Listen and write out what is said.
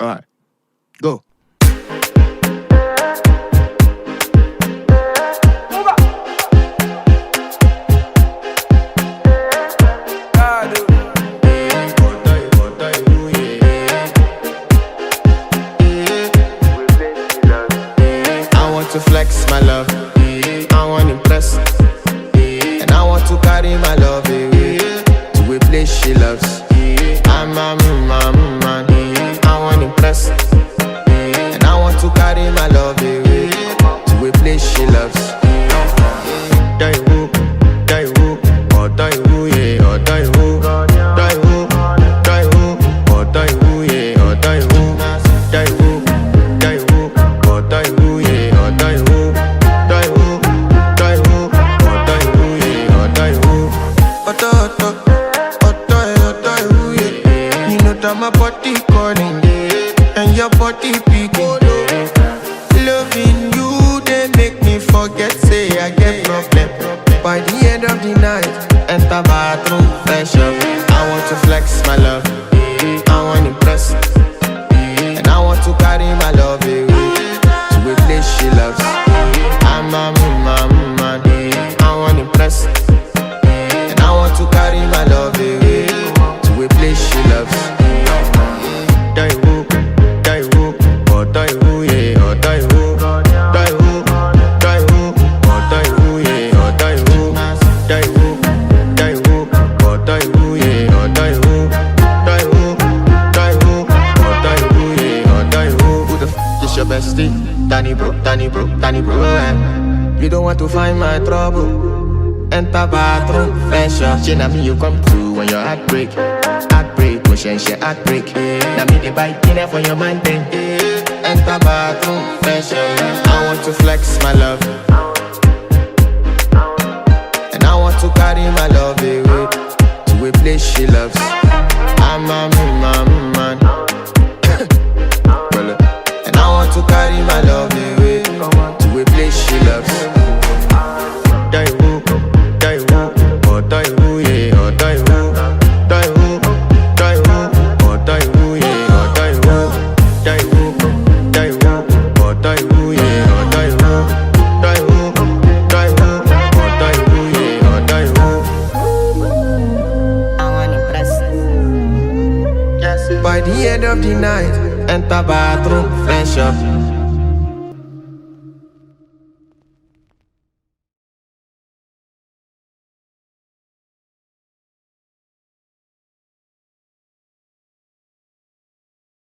Alright, go. To flex my love, I want impress, and I want to carry my love away to a place she loves. I'm a man, I want impress, and I want to carry my love away to a place she loves. Die who, or die who, yeah, or die who, die who, or die who, yeah, or die who, die who, or die who, yeah. My body calling, and your body beating. Loving you, they make me forget, say I get problem. By the end of the night, enter bathroom, fresh up. I want to flex my love, I want to impress, and I want to carry my love away to a place she loves. I'm a man, I want to impress, and I want to carry my love away to a place she loves. Die who, or die who, yeah, or die who, die who, or die who, yeah, or die who, or die who, yeah, or die who, or die who, yeah, or die who. Who the f is your bestie? Danny bro, eh? You don't want to find my trouble. Enter bathroom, fresh up. She na me you come through when your heart break. She heartbreak. Now me the bite in for your man thing. Enter bathroom, fresh up. I want to flex my love, and I want to carry my love away to a place she loves. I'm a man, and I want to carry my love away to a place she loves. Die who, or die who, yeah, or die who, die who. By the end of the night, enter bathroom, fresh up.